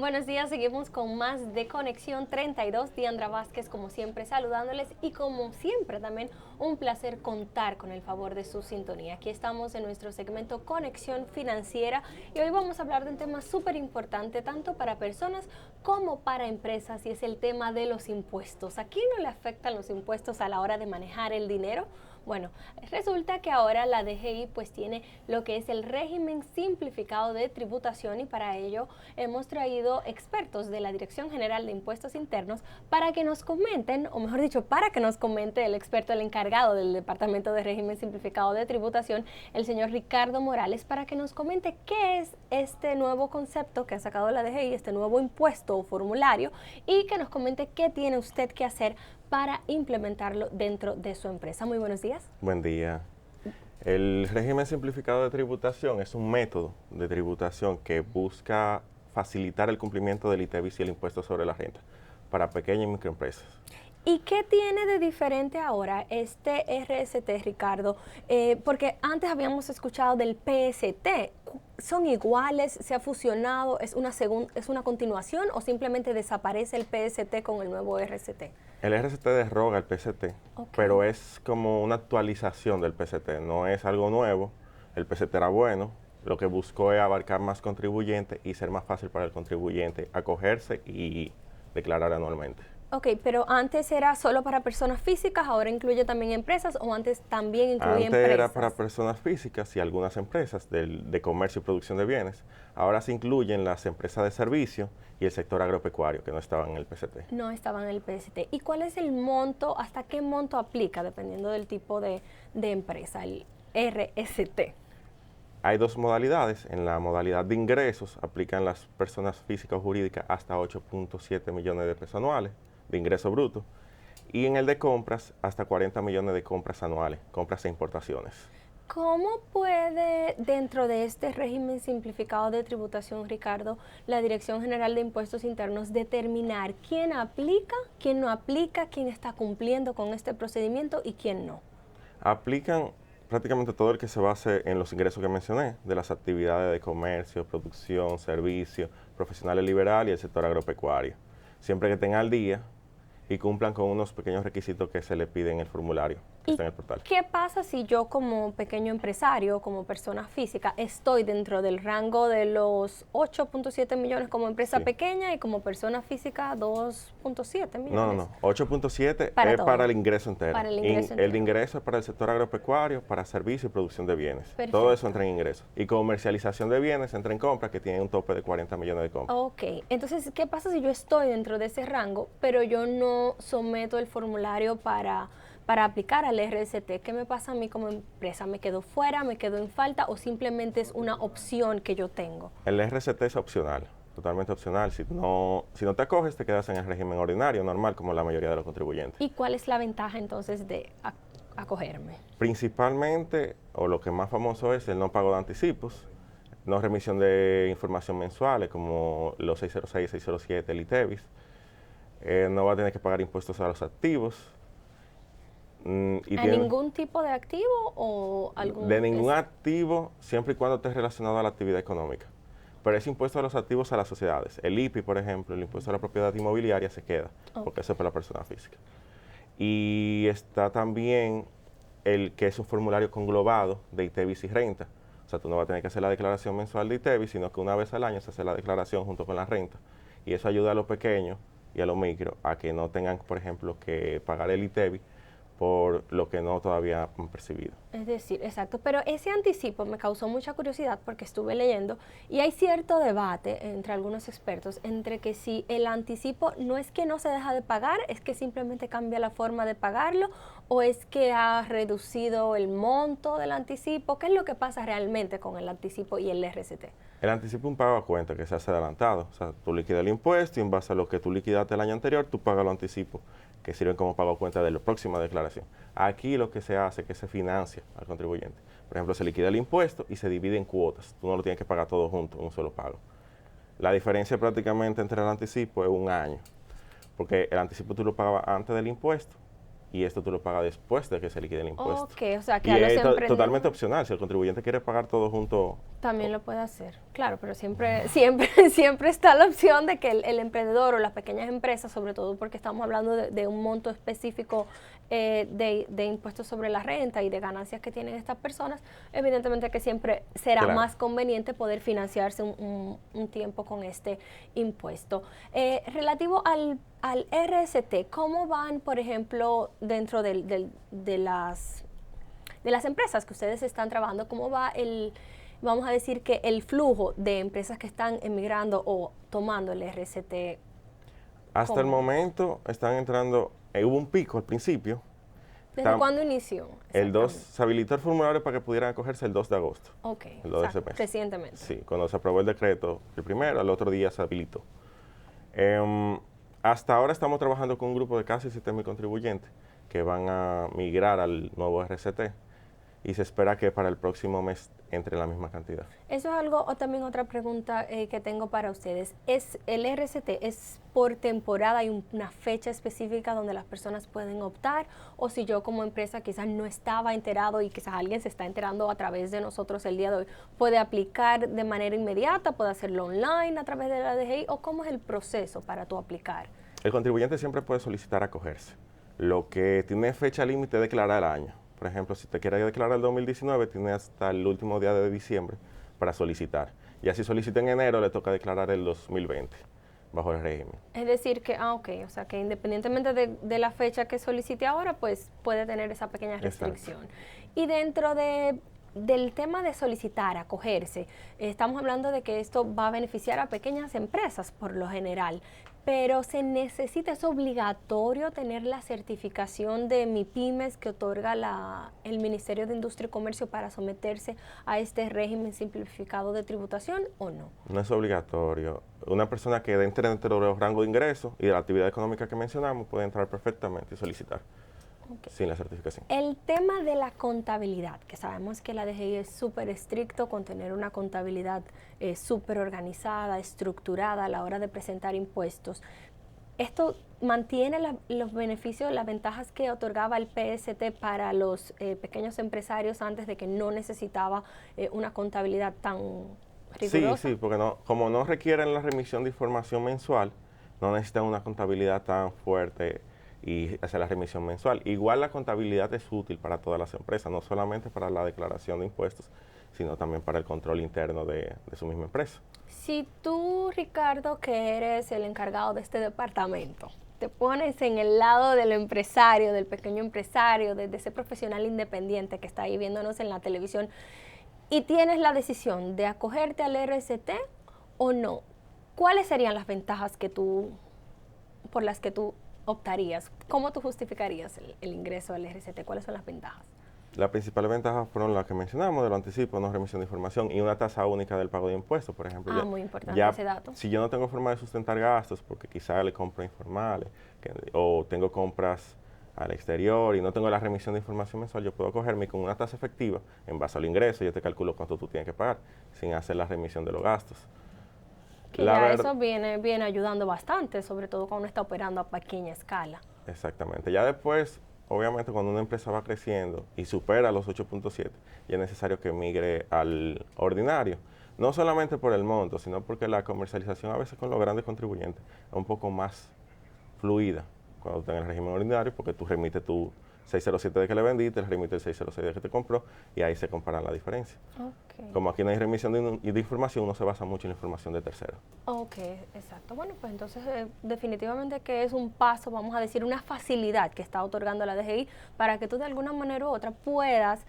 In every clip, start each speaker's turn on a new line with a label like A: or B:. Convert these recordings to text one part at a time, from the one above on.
A: Buenos días, seguimos con más de Conexión 32. Diandra Vázquez, como siempre, saludándoles y como siempre también un placer contar con el favor de su sintonía. Aquí estamos en nuestro segmento Conexión Financiera y hoy vamos a hablar de un tema súper importante tanto para personas como para empresas y es el tema de los impuestos. ¿A quién no le afectan los impuestos a la hora de manejar el dinero? Bueno, resulta que ahora la DGI pues tiene lo que es el régimen simplificado de tributación y para ello hemos traído expertos de la Dirección General de Impuestos Internos para que nos comenten, o mejor dicho, para que nos comente el experto, el encargado del Departamento de Régimen Simplificado de Tributación, el señor Ricardo Morales, para que nos comente qué es este nuevo concepto que ha sacado la DGI, este nuevo impuesto o formulario, y que nos comente qué tiene usted que hacer para implementarlo dentro de su empresa. Muy buenos días.
B: Buen día. El régimen simplificado de tributación es un método de tributación que busca facilitar el cumplimiento del ITEVIS y el impuesto sobre la renta para pequeñas y microempresas.
A: ¿Y qué tiene de diferente ahora este RST, Ricardo? Porque antes habíamos escuchado del PST. ¿Son iguales? ¿Se ha fusionado? ¿Es una continuación o simplemente desaparece el PST con el nuevo RST?
B: El RST deroga el PST, pero es como una actualización del PST, no es algo nuevo. El PST era bueno, lo que buscó es abarcar más contribuyentes y ser más fácil para el contribuyente acogerse y declarar anualmente.
A: Ok, pero antes era solo para personas físicas, ahora incluye también empresas o antes también incluye
B: Antes
A: empresas.
B: era para personas físicas y algunas empresas de comercio y producción de bienes. Ahora se incluyen las empresas de servicio y el sector agropecuario que no estaban en el PST.
A: No estaban en el PST. ¿Y cuál es el monto, hasta qué monto aplica, dependiendo del tipo de empresa, el RST?
B: Hay dos modalidades. En la modalidad de ingresos aplican las personas físicas o jurídicas hasta 8.7 millones de pesos anuales de ingreso bruto. Y en el de compras, hasta 40 millones de compras anuales, compras e importaciones.
A: ¿Cómo puede, dentro de este régimen simplificado de tributación, Ricardo, la Dirección General de Impuestos Internos determinar quién aplica, quién no aplica, quién está cumpliendo con este procedimiento y quién no?
B: Aplican prácticamente todo el que se base en los ingresos que mencioné, de las actividades de comercio, producción, servicio, profesionales liberales y el sector agropecuario. Siempre que estén al día y cumplan con unos pequeños requisitos que se le piden en el formulario que está en el portal.
A: ¿Qué pasa si yo como pequeño empresario, como persona física, estoy dentro del rango de los 8.7 millones como empresa pequeña y como persona física 2.7 millones?
B: No. 8.7 es para el ingreso entero.
A: Para el ingreso entero.
B: El ingreso es para el sector agropecuario, para servicio y producción de bienes.
A: Perfecto.
B: Todo eso entra en ingresos. Y comercialización de bienes entra en compras, que tiene un tope de 40 millones de compras.
A: Ok, entonces, ¿qué pasa si yo estoy dentro de ese rango, pero yo no someto el formulario para aplicar al RST? ¿Qué me pasa a mí como empresa? ¿Me quedo fuera, me quedo en falta o simplemente es una opción que yo tengo?
B: El RST es opcional, totalmente opcional. Si no te acoges, te quedas en el régimen ordinario, normal, como la mayoría de los contribuyentes.
A: ¿Y cuál es la ventaja entonces de acogerme?
B: Principalmente, o lo que más famoso es el no pago de anticipos, no remisión de información mensuales como los 606 y 607, el ITEVIS. No va a tener que pagar impuestos a los activos.
A: ¿A ningún tipo de activo o algún?
B: De ningún activo, siempre y cuando esté relacionado a la actividad económica. Pero ese impuesto a los activos a las sociedades. El IPI, por ejemplo, el impuesto a la propiedad inmobiliaria se queda, porque eso es para la persona física. Y está también el que es un formulario conglobado de ITEVIS y renta. O sea, tú no vas a tener que hacer la declaración mensual de ITEVIS, sino que una vez al año se hace la declaración junto con la renta. Y eso ayuda a los pequeños y a los micros a que no tengan, por ejemplo, que pagar el ITEVIS por lo que no todavía han percibido.
A: Es decir, exacto, pero ese anticipo me causó mucha curiosidad porque estuve leyendo y hay cierto debate entre algunos expertos entre que si el anticipo no es que no se deja de pagar, es que simplemente cambia la forma de pagarlo o es que ha reducido el monto del anticipo. ¿Qué es lo que pasa realmente con el anticipo y el RST?
B: El anticipo es un pago a cuenta que se hace adelantado. O sea, tú liquidas el impuesto y en base a lo que tú liquidaste el año anterior, tú pagas los anticipos que sirven como pago a cuenta de la próxima declaración. Aquí lo que se hace es que se financia al contribuyente. Por ejemplo, se liquida el impuesto y se divide en cuotas. Tú no lo tienes que pagar todo junto en un solo pago. La diferencia prácticamente entre el anticipo es un año, porque el anticipo tú lo pagabas antes del impuesto y esto tú lo pagas después de que se liquide el impuesto.
A: Ok, o sea que
B: Y
A: a los
B: es
A: emprendedores
B: totalmente opcional, si el contribuyente quiere pagar todo junto.
A: también lo puede hacer, claro, pero siempre está la opción de que el emprendedor o las pequeñas empresas, sobre todo porque estamos hablando de un monto específico de impuestos sobre la renta y de ganancias que tienen estas personas, evidentemente que siempre será
B: Claro.
A: más conveniente poder financiarse un tiempo con este impuesto. Relativo al RST, ¿cómo van, por ejemplo, dentro de las empresas que ustedes están trabajando, cómo va vamos a decir que el flujo de empresas que están emigrando o tomando el RST?
B: Hasta el
A: ¿Cómo?
B: momento están entrando, hubo un pico al principio.
A: ¿Desde cuándo inició?
B: El 2,
A: Exactamente.
B: se habilitó el formulario para que pudieran acogerse el 2 de agosto.
A: Ok,
B: El 2 de ese
A: exacto,
B: mes.
A: recientemente.
B: Sí, cuando se aprobó el decreto, el primero, al otro día se habilitó. Hasta ahora estamos trabajando con un grupo de casi sistema y contribuyentes que van a migrar al nuevo RCT y se espera que para el próximo mes entre la misma cantidad.
A: Eso es algo, o también otra pregunta que tengo para ustedes. ¿Es el RCT es por temporada, hay una fecha específica donde las personas pueden optar? O si yo como empresa quizás no estaba enterado y quizás alguien se está enterando a través de nosotros el día de hoy, ¿puede aplicar de manera inmediata? ¿Puede hacerlo online a través de la DGI? ¿O cómo es el proceso para tú aplicar?
B: El contribuyente siempre puede solicitar acogerse. Lo que tiene fecha límite es declarar el año. Por ejemplo, si te quieres declarar el 2019, tiene hasta el último día de diciembre para solicitar. Ya si solicita en enero, le toca declarar el 2020 bajo el régimen.
A: Es decir que, ok, o sea que independientemente de la fecha que solicite ahora, pues puede tener esa pequeña restricción. Y dentro del tema de solicitar, acogerse, estamos hablando de que esto va a beneficiar a pequeñas empresas por lo general, pero se necesita, es obligatorio tener la certificación de MIPYMES que otorga el Ministerio de Industria y Comercio para someterse a este régimen simplificado de tributación, ¿o no?
B: No es obligatorio. Una persona que entre dentro de los rangos de ingresos y de la actividad económica que mencionamos puede entrar perfectamente y solicitar. Okay. Sin la certificación.
A: El tema de la contabilidad, que sabemos que la DGI es súper estricto con tener una contabilidad súper organizada, estructurada a la hora de presentar impuestos. ¿Esto mantiene los beneficios, las ventajas que otorgaba el PST para los pequeños empresarios antes de que no necesitaba una contabilidad tan rigurosa?
B: Sí, porque como no requieren la remisión de información mensual, no necesitan una contabilidad tan fuerte y hacer la remisión mensual. Igual la contabilidad es útil para todas las empresas, no solamente para la declaración de impuestos, sino también para el control interno de su misma empresa.
A: Si tú, Ricardo, que eres el encargado de este departamento, te pones en el lado del empresario, del pequeño empresario, de ese profesional independiente que está ahí viéndonos en la televisión, y tienes la decisión de acogerte al RST o no, ¿cuáles serían las ventajas por las que tú optarías? ¿Cómo tú justificarías el ingreso al RCT? ¿Cuáles son las ventajas?
B: Las principales ventajas fueron las que mencionamos, de lo anticipo, no remisión de información y una tasa única del pago de impuestos, por ejemplo.
A: Muy importante ese dato.
B: Si yo no tengo forma de sustentar gastos, porque quizá le compro informales, o tengo compras al exterior y no tengo la remisión de información mensual, yo puedo cogerme con una tasa efectiva en base al ingreso, yo te calculo cuánto tú tienes que pagar, sin hacer la remisión de los gastos.
A: Que ya eso viene ayudando bastante, sobre todo cuando uno está operando a pequeña escala.
B: Exactamente. Ya después, obviamente, cuando una empresa va creciendo y supera los 8.7, ya es necesario que migre al ordinario. No solamente por el monto, sino porque la comercialización a veces con los grandes contribuyentes es un poco más fluida cuando está en el régimen ordinario, porque tú remites tu 607 de que le vendiste, le remites el 606 de que te compró y ahí se comparan la diferencia.
A: Okay.
B: Como aquí no hay remisión de información, uno se basa mucho en la información de terceros.
A: Ok, exacto. Bueno, pues entonces definitivamente que es un paso, vamos a decir, una facilidad que está otorgando la DGI para que tú de alguna manera u otra puedas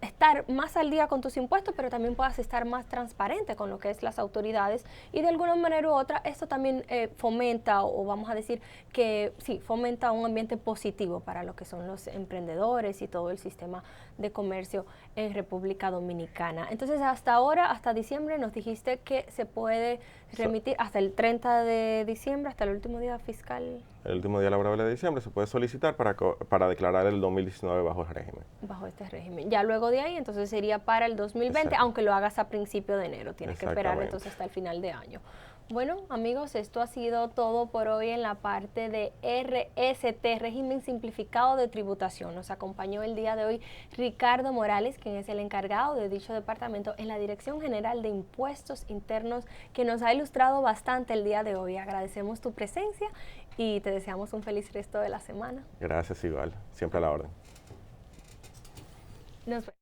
A: estar más al día con tus impuestos, pero también puedas estar más transparente con lo que es las autoridades y de alguna manera u otra esto también fomenta o vamos a decir que sí, fomenta un ambiente positivo para lo que son los emprendedores y todo el sistema de comercio en República Dominicana. Entonces hasta ahora, hasta diciembre nos dijiste que se puede remitir hasta el 30 de diciembre, hasta el último día fiscal.
B: El último día laborable de diciembre se puede solicitar para declarar el 2019 bajo el régimen.
A: Bajo este régimen. Ya luego de ahí, entonces sería para el 2020, exacto, aunque lo hagas a principio de enero. Tienes que esperar entonces hasta el final de año. Bueno, amigos, esto ha sido todo por hoy en la parte de RST, Régimen Simplificado de Tributación. Nos acompañó el día de hoy Ricardo Morales, quien es el encargado de dicho departamento en la Dirección General de Impuestos Internos, que nos ha ilustrado bastante el día de hoy. Agradecemos tu presencia y te deseamos un feliz resto de la semana.
B: Gracias, igual. Siempre a la orden.
A: Nos vemos.